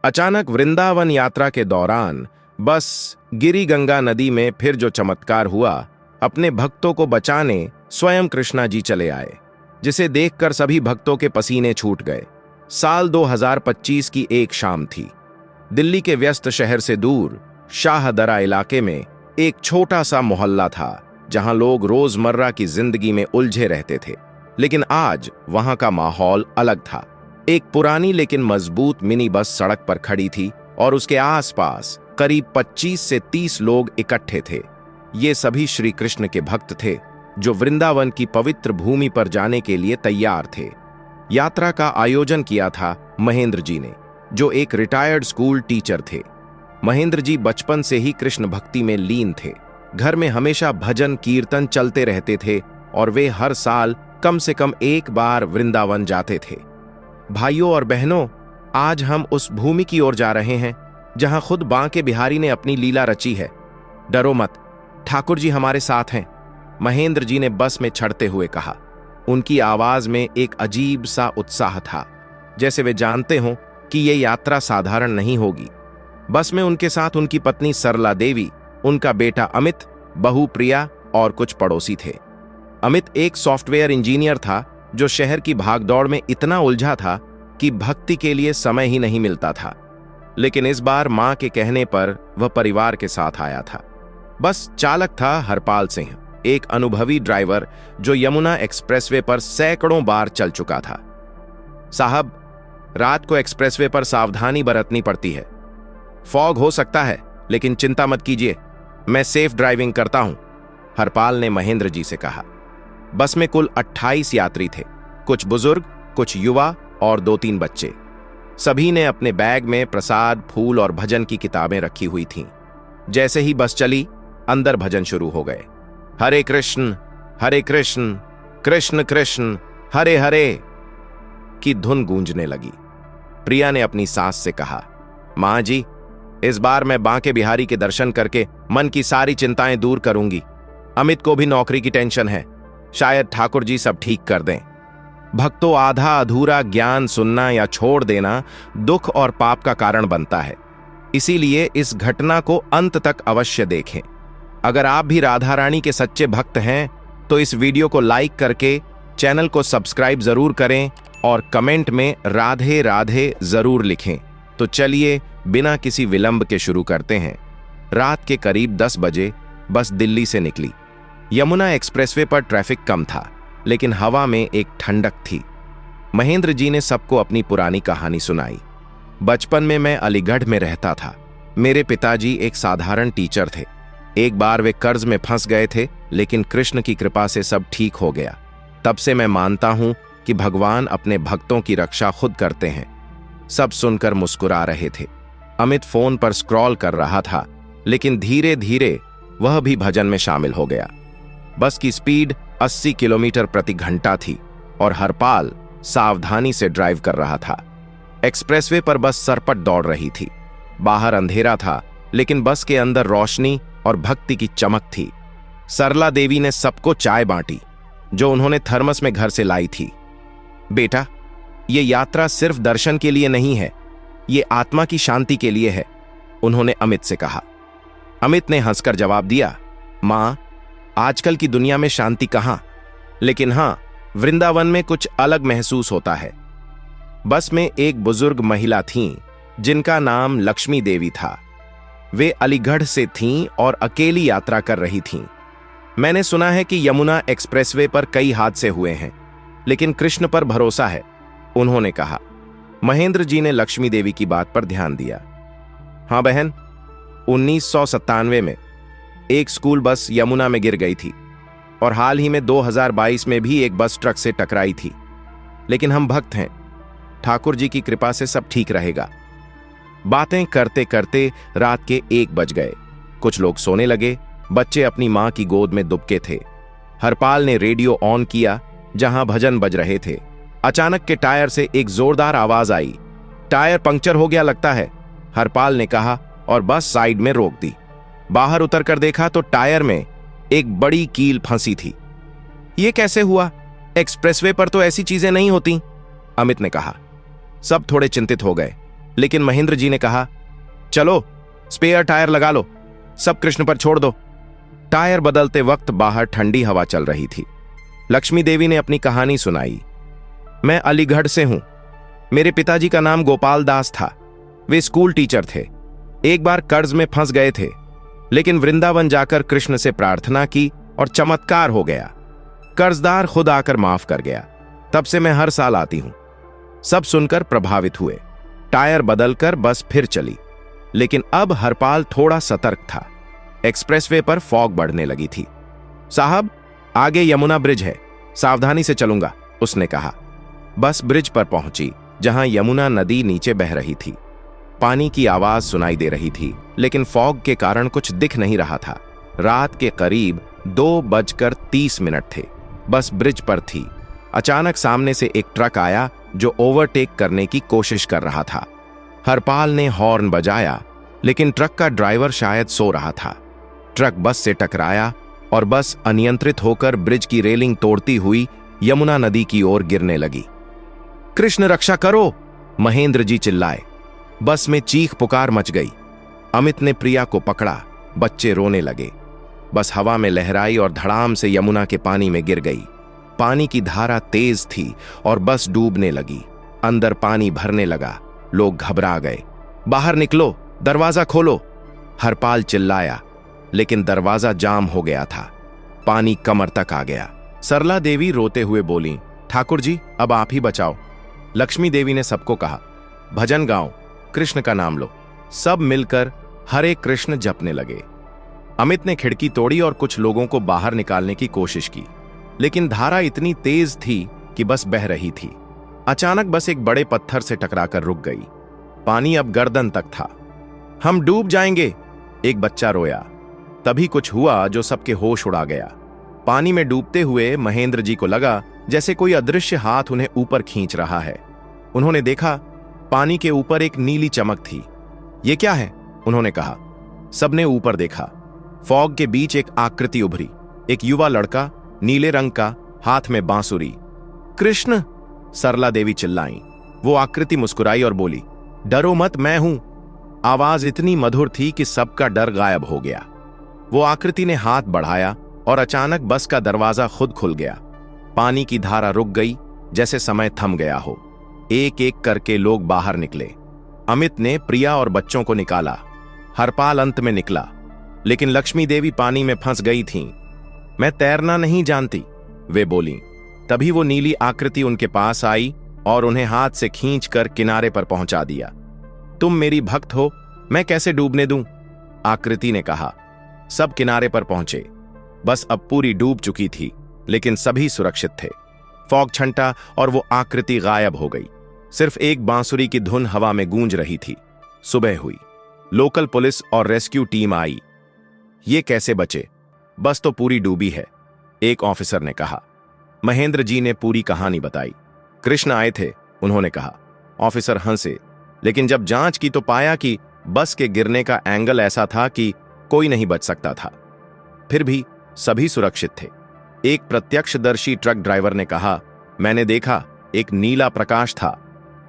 अचानक वृंदावन यात्रा के दौरान बस गिरी गंगा नदी में फिर जो चमत्कार हुआ, अपने भक्तों को बचाने स्वयं कृष्णा जी चले आए, जिसे देखकर सभी भक्तों के पसीने छूट गए। साल 2025 की एक शाम थी। दिल्ली के व्यस्त शहर से दूर शाहदरा इलाके में एक छोटा सा मोहल्ला था, जहां लोग रोजमर्रा की जिंदगी में उलझे रहते थे। लेकिन आज वहां का माहौल अलग था। एक पुरानी लेकिन मजबूत मिनी बस सड़क पर खड़ी थी और उसके आसपास करीब 25 से 30 लोग इकट्ठे थे। ये सभी श्री कृष्ण के भक्त थे, जो वृंदावन की पवित्र भूमि पर जाने के लिए तैयार थे। यात्रा का आयोजन किया था महेंद्र जी ने, जो एक रिटायर्ड स्कूल टीचर थे। महेंद्र जी बचपन से ही कृष्ण भक्ति में लीन थे। घर में हमेशा भजन कीर्तन चलते रहते थे और वे हर साल कम से कम एक बार वृंदावन जाते थे। भाइयों और बहनों, आज हम उस भूमि की ओर जा रहे हैं जहां खुद बांके बिहारी ने अपनी लीला रची है। डरो मत, ठाकुर जी हमारे साथ हैं, महेंद्र जी ने बस में चढ़ते हुए कहा। उनकी आवाज में एक अजीब सा उत्साह था, जैसे वे जानते हों कि ये यात्रा साधारण नहीं होगी। बस में उनके साथ उनकी पत्नी सरला देवी, उनका बेटा अमित, बहू प्रिया और कुछ पड़ोसी थे। अमित एक सॉफ्टवेयर इंजीनियर था, जो शहर की भागदौड़ में इतना उलझा था कि भक्ति के लिए समय ही नहीं मिलता था। लेकिन इस बार मां के कहने पर वह परिवार के साथ आया था। बस चालक था हरपाल सिंह, एक अनुभवी ड्राइवर जो यमुना एक्सप्रेसवे पर सैकड़ों बार चल चुका था। साहब, रात को एक्सप्रेसवे पर सावधानी बरतनी पड़ती है। फॉग हो सकता है, लेकिन चिंता मत कीजिए, मैं सेफ ड्राइविंग करता हूं, हरपाल ने महेंद्र जी से कहा। बस में कुल 28 यात्री थे, कुछ बुजुर्ग, कुछ युवा और 2-3 बच्चे। सभी ने अपने बैग में प्रसाद, फूल और भजन की किताबें रखी हुई थीं। जैसे ही बस चली, अंदर भजन शुरू हो गए। हरे कृष्ण कृष्ण कृष्ण हरे हरे की धुन गूंजने लगी। प्रिया ने अपनी सास से कहा, मां जी, इस बार मैं बांके बिहारी के दर्शन करके मन की सारी चिंताएं दूर करूंगी। अमित को भी नौकरी की टेंशन है, शायद ठाकुर जी सब ठीक कर दें। भक्तों, आधा अधूरा ज्ञान सुनना या छोड़ देना दुख और पाप का कारण बनता है। इसीलिए इस घटना को अंत तक अवश्य देखें। अगर आप भी राधा रानी के सच्चे भक्त हैं तो इस वीडियो को लाइक करके चैनल को सब्सक्राइब जरूर करें और कमेंट में राधे राधे जरूर लिखें। तो चलिए बिना किसी विलंब के शुरू करते हैं। रात के करीब 10 बजे बस दिल्ली से निकली। यमुना एक्सप्रेसवे पर ट्रैफिक कम था, लेकिन हवा में एक ठंडक थी। महेंद्र जी ने सबको अपनी पुरानी कहानी सुनाई। बचपन में मैं अलीगढ़ में रहता था। मेरे पिताजी एक साधारण टीचर थे। एक बार वे कर्ज में फंस गए थे, लेकिन कृष्ण की कृपा से सब ठीक हो गया। तब से मैं मानता हूं कि भगवान अपने भक्तों की रक्षा खुद करते हैं। सब सुनकर मुस्कुरा रहे थे। अमित फोन पर स्क्रॉल कर रहा था, लेकिन धीरे धीरे वह भी भजन में शामिल हो गया। बस की स्पीड 80 किलोमीटर प्रति घंटा थी और हरपाल सावधानी से ड्राइव कर रहा था। एक्सप्रेसवे पर बस सरपट दौड़ रही थी। बाहर अंधेरा था, लेकिन बस के अंदर रोशनी और भक्ति की चमक थी। सरला देवी ने सबको चाय बांटी, जो उन्होंने थर्मस में घर से लाई थी। बेटा, ये यात्रा सिर्फ दर्शन के लिए नहीं है, ये आत्मा की शांति के लिए है, उन्होंने अमित से कहा। अमित ने हंसकर जवाब दिया, मां, आजकल की दुनिया में शांति कहां, लेकिन हां, वृंदावन में कुछ अलग महसूस होता है। बस में एक बुजुर्ग महिला थीं, जिनका नाम लक्ष्मी देवी था। वे अलीगढ़ से थीं और अकेली यात्रा कर रही थीं। मैंने सुना है कि यमुना एक्सप्रेसवे पर कई हादसे हुए हैं, लेकिन कृष्ण पर भरोसा है, उन्होंने कहा। महेंद्र जी ने लक्ष्मी देवी की बात पर ध्यान दिया। हां बहन, 1997 में एक स्कूल बस यमुना में गिर गई थी और हाल ही में 2022 में भी एक बस ट्रक से टकराई थी। लेकिन हम भक्त हैं, ठाकुर जी की कृपा से सब ठीक रहेगा। बातें करते करते रात के 1 बज गए। कुछ लोग सोने लगे, बच्चे अपनी मां की गोद में दुबके थे। हरपाल ने रेडियो ऑन किया, जहां भजन बज रहे थे। अचानक के टायर से एक जोरदार आवाज आई। टायर पंक्चर हो गया लगता है, हरपाल ने कहा और बस साइड में रोक दी। बाहर उतरकर देखा तो टायर में एक बड़ी कील फंसी थी। यह कैसे हुआ? एक्सप्रेसवे पर तो ऐसी चीजें नहीं होती, अमित ने कहा। सब थोड़े चिंतित हो गए। लेकिन महेंद्र जी ने कहा, चलो स्पेयर टायर लगा लो, सब कृष्ण पर छोड़ दो। टायर बदलते वक्त बाहर ठंडी हवा चल रही थी। लक्ष्मी देवी ने अपनी कहानी सुनाई। मैं अलीगढ़ से हूं। मेरे पिताजी का नाम गोपाल दास था। वे स्कूल टीचर थे। एक बार कर्ज में फंस गए थे, लेकिन वृंदावन जाकर कृष्ण से प्रार्थना की और चमत्कार हो गया। कर्जदार खुद आकर माफ कर गया। तब से मैं हर साल आती हूं। सब सुनकर प्रभावित हुए। टायर बदलकर बस फिर चली, लेकिन अब हरपाल थोड़ा सतर्क था। एक्सप्रेसवे पर फॉग बढ़ने लगी थी। साहब, आगे यमुना ब्रिज है, सावधानी से चलूंगा, उसने कहा। बस ब्रिज पर पहुंची, जहां यमुना नदी नीचे बह रही थी। पानी की आवाज सुनाई दे रही थी, लेकिन फॉग के कारण कुछ दिख नहीं रहा था। रात के करीब 2:30 थे। बस ब्रिज पर थी। अचानक सामने से एक ट्रक आया जो ओवरटेक करने की कोशिश कर रहा था। हरपाल ने हॉर्न बजाया, लेकिन ट्रक का ड्राइवर शायद सो रहा था। ट्रक बस से टकराया और बस अनियंत्रित होकर ब्रिज की रेलिंग तोड़ती हुई यमुना नदी की ओर गिरने लगी। कृष्ण रक्षा करो, महेंद्र जी चिल्लाए। बस में चीख पुकार मच गई। अमित ने प्रिया को पकड़ा। बच्चे रोने लगे। बस हवा में लहराई और धड़ाम से यमुना के पानी में गिर गई। पानी की धारा तेज थी और बस डूबने लगी। अंदर पानी भरने लगा। लोग घबरा गए। बाहर निकलो, दरवाजा खोलो, हरपाल चिल्लाया, लेकिन दरवाजा जाम हो गया था। पानी कमर तक आ गया। सरला देवी रोते हुए बोली, ठाकुर जी, अब आप ही बचाओ। लक्ष्मी देवी ने सबको कहा, भजन गाओ, कृष्ण का नाम लो। सब मिलकर हरे कृष्ण जपने लगे। अमित ने खिड़की तोड़ी और कुछ लोगों को बाहर निकालने की कोशिश की, लेकिन धारा इतनी तेज थी कि बस बह रही थी। अचानक बस एक बड़े पत्थर से टकराकर रुक गई। पानी अब गर्दन तक था। हम डूब जाएंगे, एक बच्चा रोया। तभी कुछ हुआ जो सबके होश उड़ा गया। पानी में डूबते हुए महेंद्र जी को लगा जैसे कोई अदृश्य हाथ उन्हें ऊपर खींच रहा है। उन्होंने देखा, पानी के ऊपर एक नीली चमक थी। ये क्या है? उन्होंने कहा। सबने ऊपर देखा। फॉग के बीच एक आकृति उभरी। एक युवा लड़का, नीले रंग का, हाथ में बांसुरी। कृष्ण, सरला देवी चिल्लाई। वो आकृति मुस्कुराई और बोली, डरो मत, मैं हूं। आवाज इतनी मधुर थी कि सबका डर गायब हो गया। वो आकृति ने हाथ बढ़ाया और अचानक बस का दरवाजा खुद खुल गया। पानी की धारा रुक गई, जैसे समय थम गया हो। एक एक करके लोग बाहर निकले। अमित ने प्रिया और बच्चों को निकाला। हरपाल अंत में निकला, लेकिन लक्ष्मी देवी पानी में फंस गई थीं। मैं तैरना नहीं जानती, वे बोली। तभी वो नीली आकृति उनके पास आई और उन्हें हाथ से खींचकर किनारे पर पहुंचा दिया। तुम मेरी भक्त हो, मैं कैसे डूबने दूं? आकृति ने कहा। सब किनारे पर पहुंचे। बस अब पूरी डूब चुकी थी, लेकिन सभी सुरक्षित थे। फॉग छंटा और वो आकृति गायब हो गई। सिर्फ एक बांसुरी की धुन हवा में गूंज रही थी। सुबह हुई। लोकल पुलिस और रेस्क्यू टीम आई। ये कैसे बचे? बस तो पूरी डूबी है, एक ऑफिसर ने कहा। महेंद्र जी ने पूरी कहानी बताई। कृष्ण आए थे, उन्होंने कहा। ऑफिसर हंसे, लेकिन जब जांच की तो पाया कि बस के गिरने का एंगल ऐसा था कि कोई नहीं बच सकता था। फिर भी सभी सुरक्षित थे। एक प्रत्यक्षदर्शी ट्रक ड्राइवर ने कहा, मैंने देखा, एक नीला प्रकाश था।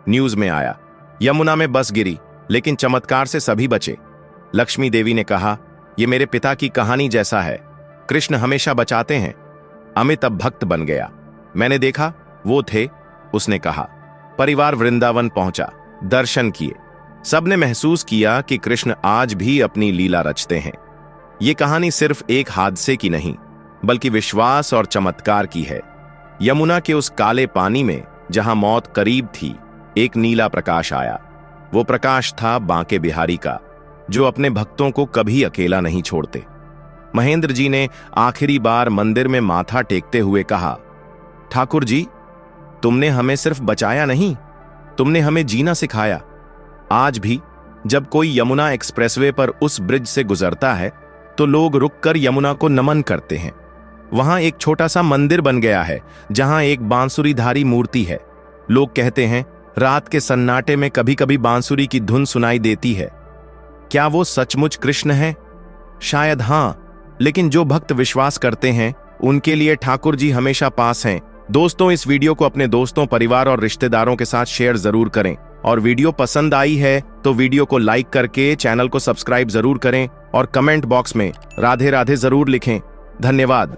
न्यूज में आया। यमुना में बस गिरी, लेकिन चमत्कार से सभी बचे। लक्ष्मी देवी ने कहा, यह मेरे पिता की कहानी जैसा है। कृष्ण हमेशा बचाते हैं। अमित अब भक्त बन गया। मैंने देखा, वो थे, उसने कहा। परिवार वृंदावन पहुंचा, दर्शन किए। सबने महसूस किया कि कृष्ण आज भी अपनी लीला रचते हैं। ये कहानी सिर्फ एक हादसे की नहीं, बल्कि विश्वास और चमत्कार की है। यमुना के उस काले पानी में जहां मौत करीब थी, एक नीला प्रकाश आया। वो प्रकाश था बांके बिहारी का, जो अपने भक्तों को कभी अकेला नहीं छोड़ते। महेंद्र जी ने आखिरी बार मंदिर में माथा टेकते हुए कहा, ठाकुर जी, तुमने हमें सिर्फ बचाया नहीं, तुमने हमें जीना सिखाया। आज भी जब कोई यमुना एक्सप्रेसवे पर उस ब्रिज से गुजरता है, तो लोग रुककर यमुना को नमन करते हैं। वहां एक छोटा सा मंदिर बन गया है, जहां एक बांसुरीधारी मूर्ति है। लोग कहते हैं, रात के सन्नाटे में कभी कभी बांसुरी की धुन सुनाई देती है। क्या वो सचमुच कृष्ण है? शायद हां, लेकिन जो भक्त विश्वास करते हैं, उनके लिए ठाकुर जी हमेशा पास हैं। दोस्तों, इस वीडियो को अपने दोस्तों, परिवार और रिश्तेदारों के साथ शेयर जरूर करें और वीडियो पसंद आई है तो वीडियो को लाइक करके चैनल को सब्सक्राइब जरूर करें और कमेंट बॉक्स में राधे राधे जरूर लिखें। धन्यवाद।